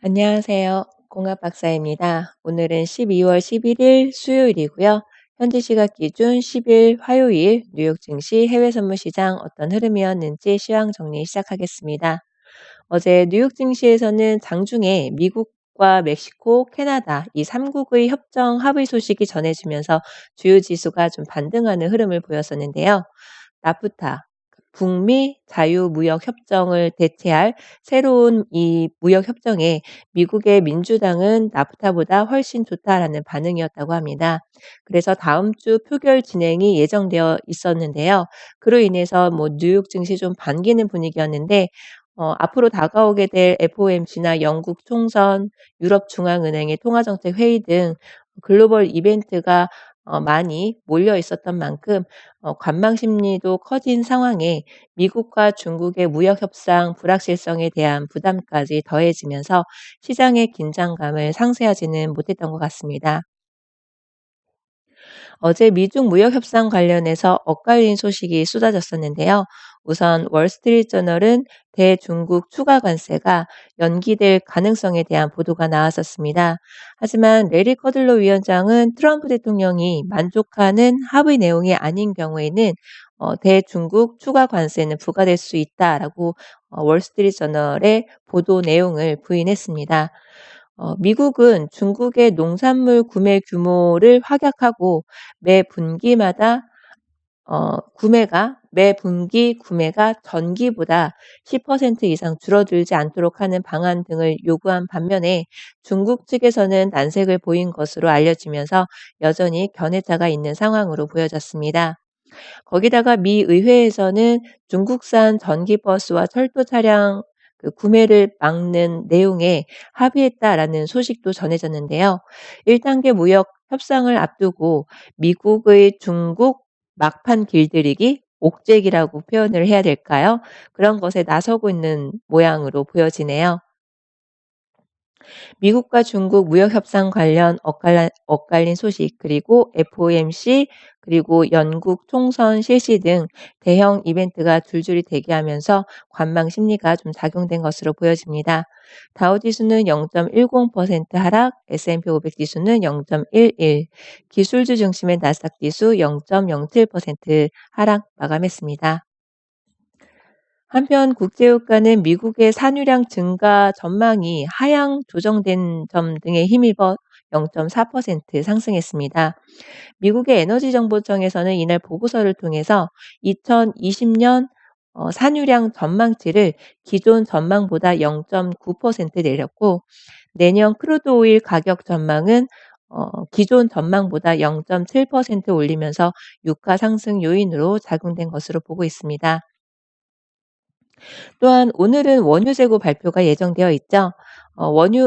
안녕하세요. 공합 박사입니다. 오늘은 12월 11일 수요일이고요. 현지 시각 기준 10일 화요일 뉴욕 증시 해외 선물 시장 어떤 흐름이었는지 시황 정리 시작하겠습니다. 어제 뉴욕 증시에서는 장중에 미국과 멕시코, 캐나다 이 3국의 협정 합의 소식이 전해지면서 주요 지수가 좀 반등하는 흐름을 보였었는데요. 나프타, 북미 자유무역협정을 대체할 새로운 이 무역협정에 미국의 민주당은 나프타보다 훨씬 좋다라는 반응이었다고 합니다. 그래서 다음 주 표결 진행이 예정되어 있었는데요. 그로 인해서 뭐 뉴욕 증시 좀 반기는 분위기였는데 앞으로 다가오게 될 FOMC나 영국 총선, 유럽중앙은행의 통화정책 회의 등 글로벌 이벤트가 많이 몰려 있었던 만큼 관망 심리도 커진 상황에 미국과 중국의 무역 협상 불확실성에 대한 부담까지 더해지면서 시장의 긴장감을 상쇄하지는 못했던 것 같습니다. 어제 미중 무역 협상 관련해서 엇갈린 소식이 쏟아졌었는데요. 우선 월스트리트저널은 대중국 추가 관세가 연기될 가능성에 대한 보도가 나왔었습니다. 하지만 레리 커들로 위원장은 트럼프 대통령이 만족하는 합의 내용이 아닌 경우에는 대중국 추가 관세는 부과될 수 있다라고 월스트리트저널의 보도 내용을 부인했습니다. 미국은 중국의 농산물 구매 규모를 확약하고 매 분기마다 매 분기 구매가 전기보다 10% 이상 줄어들지 않도록 하는 방안 등을 요구한 반면에 중국 측에서는 난색을 보인 것으로 알려지면서 여전히 견해차가 있는 상황으로 보여졌습니다. 거기다가 미 의회에서는 중국산 전기버스와 철도 차량 구매를 막는 내용에 합의했다라는 소식도 전해졌는데요. 1단계 무역 협상을 앞두고 미국의 중국 막판 길들이기 옥죄기라고 표현을 해야 될까요? 그런 것에 나서고 있는 모양으로 보여지네요. 미국과 중국 무역 협상 관련 엇갈린 소식, 그리고 FOMC, 그리고 영국 총선 실시 등 대형 이벤트가 줄줄이 대기하면서 관망 심리가 좀 작용된 것으로 보여집니다. 다우지수는 0.10% 하락, S&P 500 지수는 0.11, 기술주 중심의 나스닥 지수 0.07% 하락 마감했습니다. 한편 국제유가는 미국의 산유량 증가 전망이 하향 조정된 점 등에 힘입어 0.4% 상승했습니다. 미국의 에너지정보청에서는 이날 보고서를 통해서 2020년 산유량 전망치를 기존 전망보다 0.9% 내렸고, 내년 크루드 오일 가격 전망은 기존 전망보다 0.7% 올리면서 유가 상승 요인으로 작용된 것으로 보고 있습니다. 또한 오늘은 원유 재고 발표가 예정되어 있죠.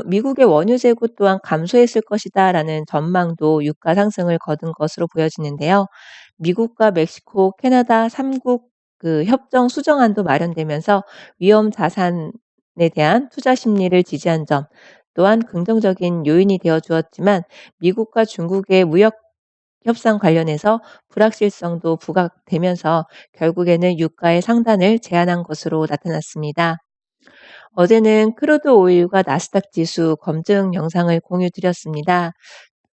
미국의 원유 재고 또한 감소했을 것이다라는 전망도 유가 상승을 거둔 것으로 보여지는데요. 미국과 멕시코, 캐나다 3국 협정 수정안도 마련되면서 위험 자산에 대한 투자 심리를 지지한 점 또한 긍정적인 요인이 되어 주었지만, 미국과 중국의 무역 협상 관련해서 불확실성도 부각되면서 결국에는 유가의 상단을 제한한 것으로 나타났습니다. 어제는 크루드 오일과 나스닥 지수 검증 영상을 공유 드렸습니다.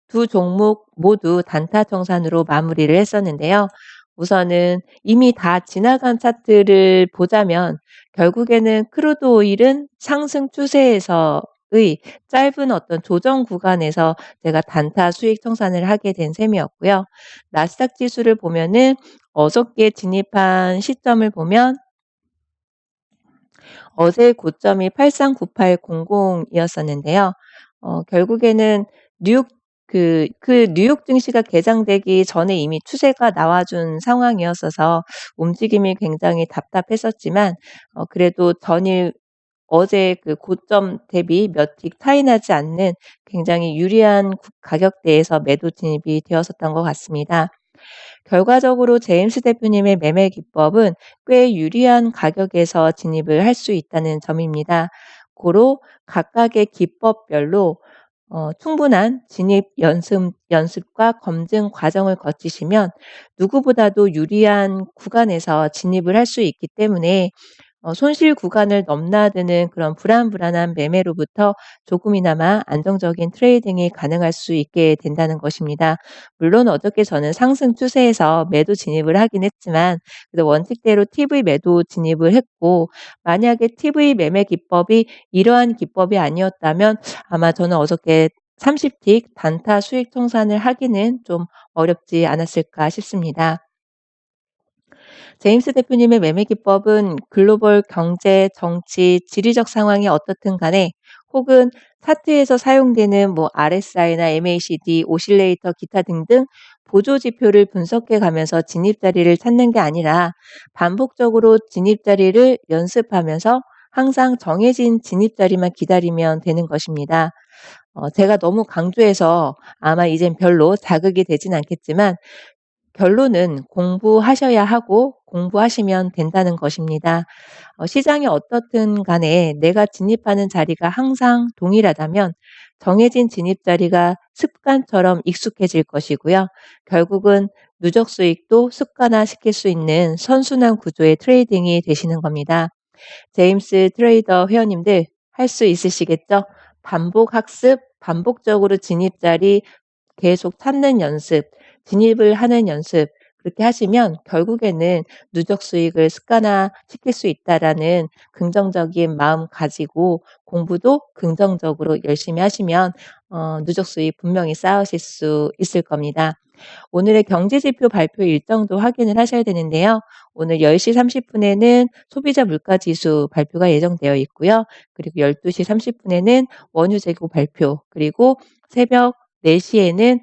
두 종목 모두 단타 정산으로 마무리를 했었는데요. 우선은 이미 다 지나간 차트를 보자면 결국에는 크루드 오일은 상승 추세에서의 짧은 어떤 조정 구간에서 제가 단타 수익 청산을 하게 된 셈이었고요. 나스닥 지수를 보면은 어저께 진입한 시점을 보면 어제 고점이 839800이었었는데요. 결국에는 뉴욕 뉴욕 증시가 개장되기 전에 이미 추세가 나와준 상황이었어서 움직임이 굉장히 답답했었지만, 그래도 전일 어제 그 고점 대비 몇 틱 차이 나지 않는 굉장히 유리한 가격대에서 매도 진입이 되었었던 것 같습니다. 결과적으로 제임스 대표님의 매매 기법은 꽤 유리한 가격에서 진입을 할 수 있다는 점입니다. 고로 각각의 기법별로 충분한 진입 연습과 검증 과정을 거치시면 누구보다도 유리한 구간에서 진입을 할 수 있기 때문에 손실 구간을 넘나드는 그런 불안불안한 매매로부터 조금이나마 안정적인 트레이딩이 가능할 수 있게 된다는 것입니다. 물론 어저께 저는 상승 추세에서 매도 진입을 하긴 했지만 그래도 원칙대로 TV 매도 진입을 했고, 만약에 TV 매매 기법이 이러한 기법이 아니었다면 아마 저는 어저께 30틱 단타 수익 청산을 하기는 좀 어렵지 않았을까 싶습니다. 제임스 대표님의 매매 기법은 글로벌 경제, 정치, 지리적 상황이 어떻든 간에, 혹은 차트에서 사용되는 RSI나 MACD, 오실레이터, 기타 등등 보조 지표를 분석해 가면서 진입 자리를 찾는 게 아니라 반복적으로 진입 자리를 연습하면서 항상 정해진 진입 자리만 기다리면 되는 것입니다. 제가 너무 강조해서 아마 이젠 별로 자극이 되진 않겠지만, 결론은 공부하셔야 하고 공부하시면 된다는 것입니다. 시장이 어떻든 간에 내가 진입하는 자리가 항상 동일하다면 정해진 진입 자리가 습관처럼 익숙해질 것이고요. 결국은 누적 수익도 습관화시킬 수 있는 선순환 구조의 트레이딩이 되시는 겁니다. 제임스 트레이더 회원님들, 할 수 있으시겠죠? 반복 학습, 반복적으로 진입 자리 계속 찾는 연습, 진입을 하는 연습, 그렇게 하시면 결국에는 누적 수익을 습관화시킬 수 있다라는 긍정적인 마음 가지고 공부도 긍정적으로 열심히 하시면 누적 수익 분명히 쌓으실 수 있을 겁니다. 오늘의 경제지표 발표 일정도 확인을 하셔야 되는데요. 오늘 10시 30분에는 소비자 물가지수 발표가 예정되어 있고요. 그리고 12시 30분에는 원유 재고 발표, 그리고 새벽 4시에는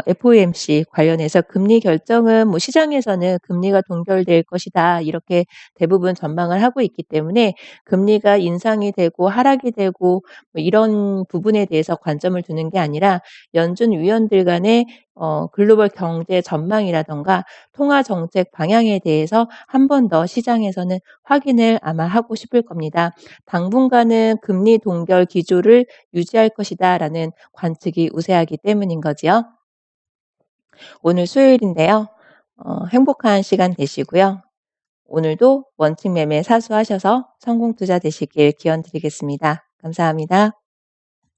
FOMC 관련해서 금리 결정은 시장에서는 금리가 동결될 것이다, 이렇게 대부분 전망을 하고 있기 때문에 금리가 인상이 되고 하락이 되고 이런 부분에 대해서 관점을 두는 게 아니라 연준 위원들 간의 글로벌 경제 전망이라든가 통화 정책 방향에 대해서 한 번 더 시장에서는 확인을 아마 하고 싶을 겁니다. 당분간은 금리 동결 기조를 유지할 것이다라는 관측이 우세하기 때문인 거지요. 오늘 수요일인데요. 행복한 시간 되시고요. 오늘도 원칙 매매 사수하셔서 성공 투자 되시길 기원 드리겠습니다. 감사합니다.